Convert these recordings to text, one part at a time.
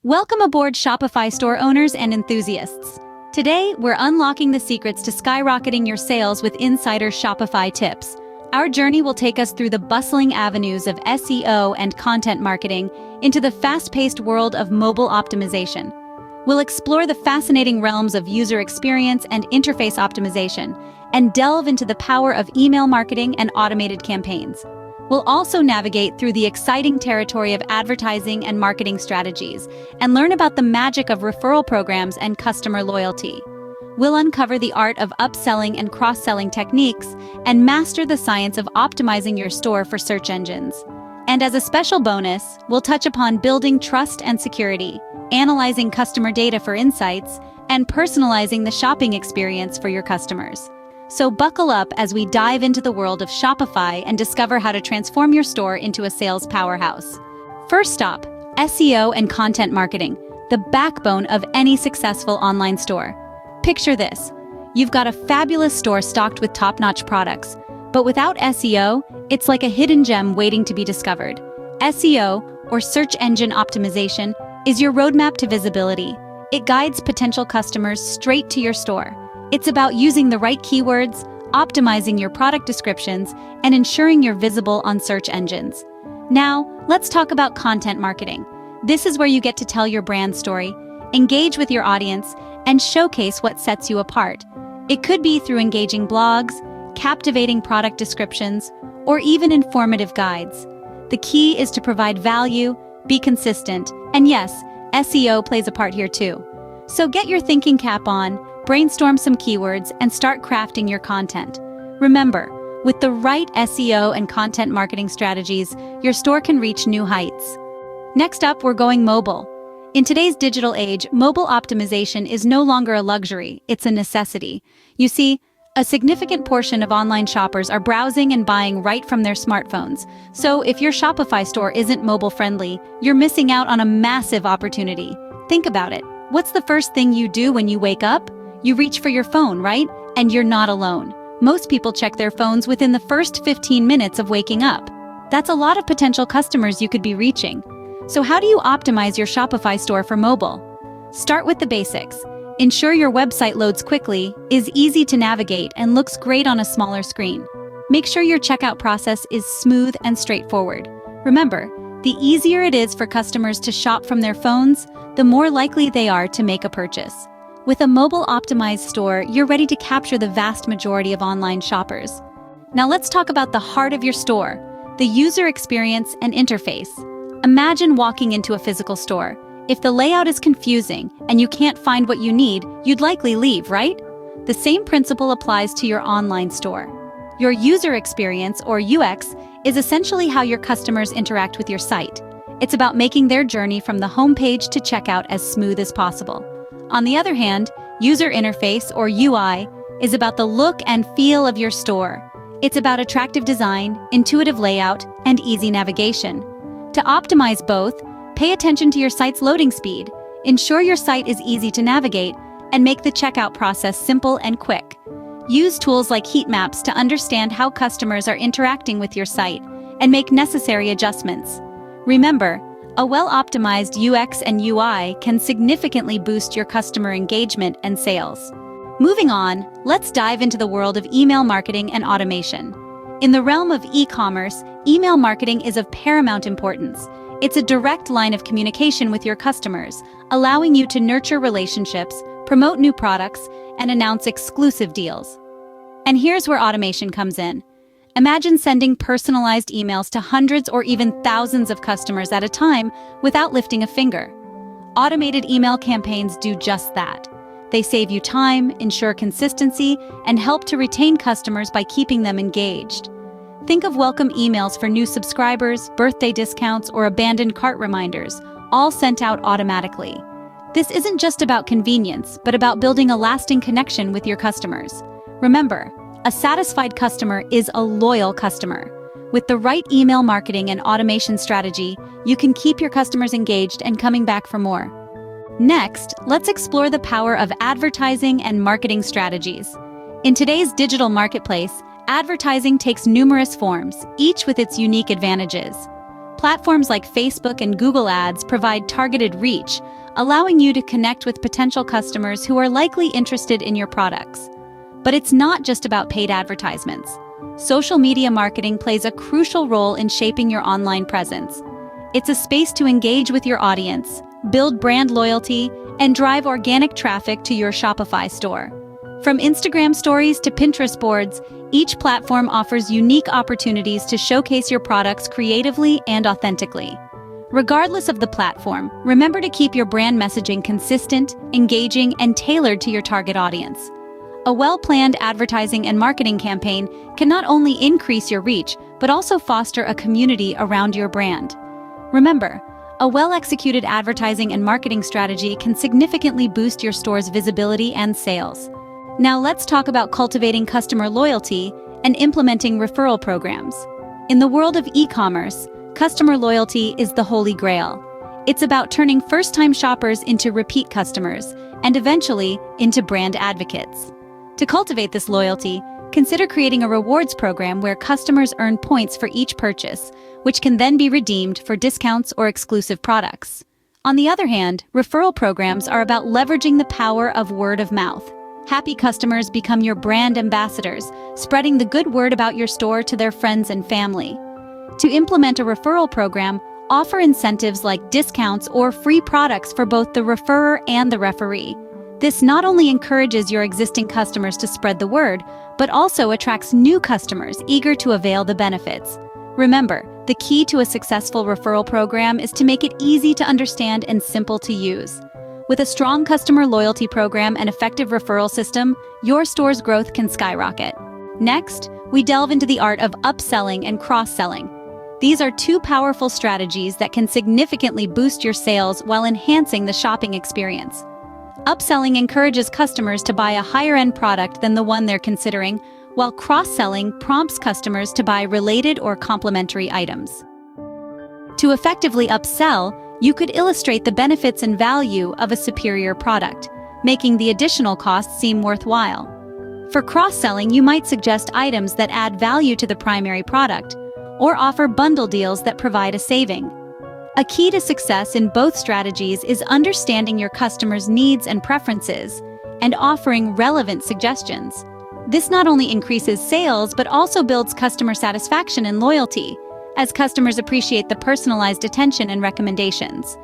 Welcome aboard Shopify store owners and enthusiasts. Today, we're unlocking the secrets to skyrocketing your sales with insider Shopify tips. Our journey will take us through the bustling avenues of SEO and content marketing into the fast-paced world of mobile optimization. We'll explore the fascinating realms of user experience and interface optimization, and delve into the power of email marketing and automated campaigns. We'll also navigate through the exciting territory of advertising and marketing strategies, and learn about the magic of referral programs and customer loyalty. We'll uncover the art of upselling and cross-selling techniques, and master the science of optimizing your store for search engines. And as a special bonus, we'll touch upon building trust and security, analyzing customer data for insights, and personalizing the shopping experience for your customers. So buckle up as we dive into the world of Shopify and discover how to transform your store into a sales powerhouse. First stop, SEO and content marketing, the backbone of any successful online store. Picture this. You've got a fabulous store stocked with top-notch products, but without SEO, it's like a hidden gem waiting to be discovered. SEO, or search engine optimization, is your roadmap to visibility. It guides potential customers straight to your store. It's about using the right keywords, optimizing your product descriptions, and ensuring you're visible on search engines. Now, let's talk about content marketing. This is where you get to tell your brand story, engage with your audience, and showcase what sets you apart. It could be through engaging blogs, captivating product descriptions, or even informative guides. The key is to provide value, be consistent, and yes, SEO plays a part here too. So get your thinking cap on, brainstorm some keywords, and start crafting your content. Remember, with the right SEO and content marketing strategies, your store can reach new heights. Next up, we're going mobile. In today's digital age, mobile optimization is no longer a luxury, it's a necessity. You see, a significant portion of online shoppers are browsing and buying right from their smartphones. So if your Shopify store isn't mobile-friendly, you're missing out on a massive opportunity. Think about it. What's the first thing you do when you wake up? You reach for your phone, right? And you're not alone. Most people check their phones within the first 15 minutes of waking up. That's a lot of potential customers you could be reaching. So how do you optimize your Shopify store for mobile? Start with the basics. Ensure your website loads quickly, is easy to navigate, and looks great on a smaller screen. Make sure your checkout process is smooth and straightforward. Remember, the easier it is for customers to shop from their phones, the more likely they are to make a purchase. With a mobile-optimized store, you're ready to capture the vast majority of online shoppers. Now let's talk about the heart of your store, the user experience and interface. Imagine walking into a physical store. If the layout is confusing and you can't find what you need, you'd likely leave, right? The same principle applies to your online store. Your user experience, or UX, is essentially how your customers interact with your site. It's about making their journey from the homepage to checkout as smooth as possible. On the other hand, user interface, or UI, is about the look and feel of your store. It's about attractive design, intuitive layout, and easy navigation. To optimize both, pay attention to your site's loading speed, ensure your site is easy to navigate, and make the checkout process simple and quick. Use tools like heat maps to understand how customers are interacting with your site and make necessary adjustments. Remember, a well-optimized UX and UI can significantly boost your customer engagement and sales. Moving on, let's dive into the world of email marketing and automation. In the realm of e-commerce, email marketing is of paramount importance. It's a direct line of communication with your customers, allowing you to nurture relationships, promote new products, and announce exclusive deals. And here's where automation comes in. Imagine sending personalized emails to hundreds or even thousands of customers at a time without lifting a finger. Automated email campaigns do just that. They save you time, ensure consistency, and help to retain customers by keeping them engaged. Think of welcome emails for new subscribers, birthday discounts, or abandoned cart reminders, all sent out automatically. This isn't just about convenience, but about building a lasting connection with your customers. Remember, a satisfied customer is a loyal customer. With the right email marketing and automation strategy, you can keep your customers engaged and coming back for more. Next, let's explore the power of advertising and marketing strategies. In today's digital marketplace, advertising takes numerous forms, each with its unique advantages. Platforms like Facebook and Google Ads provide targeted reach, allowing you to connect with potential customers who are likely interested in your products. But it's not just about paid advertisements. Social media marketing plays a crucial role in shaping your online presence. It's a space to engage with your audience, build brand loyalty, and drive organic traffic to your Shopify store. From Instagram stories to Pinterest boards, each platform offers unique opportunities to showcase your products creatively and authentically. Regardless of the platform, remember to keep your brand messaging consistent, engaging, and tailored to your target audience. A well-planned advertising and marketing campaign can not only increase your reach, but also foster a community around your brand. Remember, a well-executed advertising and marketing strategy can significantly boost your store's visibility and sales. Now let's talk about cultivating customer loyalty and implementing referral programs. In the world of e-commerce, customer loyalty is the holy grail. It's about turning first-time shoppers into repeat customers and eventually into brand advocates. To cultivate this loyalty, consider creating a rewards program where customers earn points for each purchase, which can then be redeemed for discounts or exclusive products. On the other hand, referral programs are about leveraging the power of word of mouth. Happy customers become your brand ambassadors, spreading the good word about your store to their friends and family. To implement a referral program, offer incentives like discounts or free products for both the referrer and the referee. This not only encourages your existing customers to spread the word, but also attracts new customers eager to avail the benefits. Remember, the key to a successful referral program is to make it easy to understand and simple to use. With a strong customer loyalty program and effective referral system, your store's growth can skyrocket. Next, we delve into the art of upselling and cross-selling. These are two powerful strategies that can significantly boost your sales while enhancing the shopping experience. Upselling encourages customers to buy a higher-end product than the one they're considering, while cross-selling prompts customers to buy related or complementary items. To effectively upsell, you could illustrate the benefits and value of a superior product, making the additional costs seem worthwhile. For cross-selling, you might suggest items that add value to the primary product, or offer bundle deals that provide a saving. A key to success in both strategies is understanding your customers' needs and preferences, and offering relevant suggestions. This not only increases sales, but also builds customer satisfaction and loyalty, as customers appreciate the personalized attention and recommendations.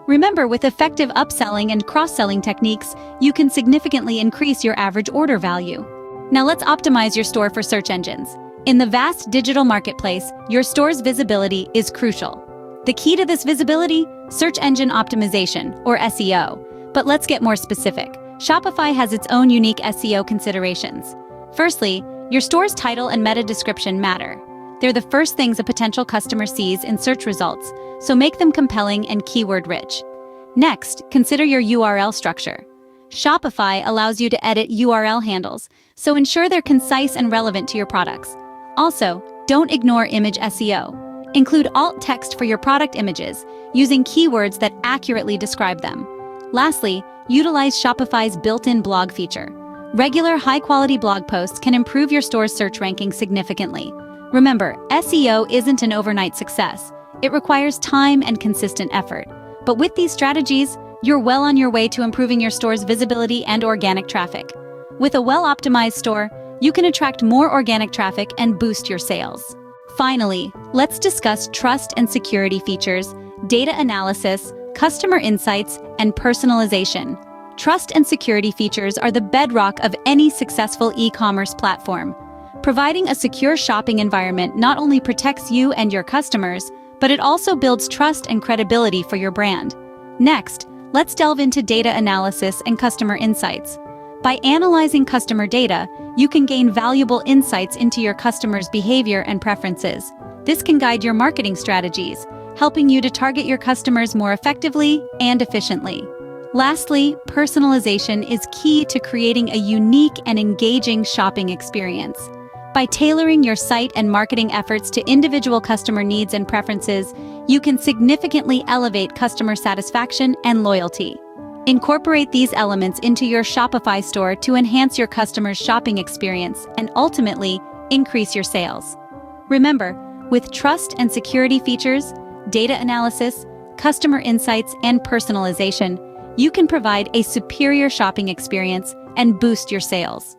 Remember, with effective upselling and cross-selling techniques, you can significantly increase your average order value. Now let's optimize your store for search engines. In the vast digital marketplace, your store's visibility is crucial. The key to this visibility? Search engine optimization, or SEO. But let's get more specific. Shopify has its own unique SEO considerations. Firstly, your store's title and meta description matter. They're the first things a potential customer sees in search results, so make them compelling and keyword-rich. Next, consider your URL structure. Shopify allows you to edit URL handles, so ensure they're concise and relevant to your products. Also, don't ignore image SEO. Include alt text for your product images, using keywords that accurately describe them. Lastly, utilize Shopify's built-in blog feature. Regular, high-quality blog posts can improve your store's search ranking significantly. Remember, SEO isn't an overnight success. It requires time and consistent effort. But with these strategies, you're well on your way to improving your store's visibility and organic traffic. With a well-optimized store, you can attract more organic traffic and boost your sales. Finally, let's discuss trust and security features, data analysis, customer insights, and personalization. Trust and security features are the bedrock of any successful e-commerce platform. Providing a secure shopping environment not only protects you and your customers, but it also builds trust and credibility for your brand. Next, let's delve into data analysis and customer insights. By analyzing customer data, you can gain valuable insights into your customers' behavior and preferences. This can guide your marketing strategies, helping you to target your customers more effectively and efficiently. Lastly, personalization is key to creating a unique and engaging shopping experience. By tailoring your site and marketing efforts to individual customer needs and preferences, you can significantly elevate customer satisfaction and loyalty. Incorporate these elements into your Shopify store to enhance your customers' shopping experience and ultimately increase your sales. Remember, with trust and security features, data analysis, customer insights, and personalization, you can provide a superior shopping experience and boost your sales.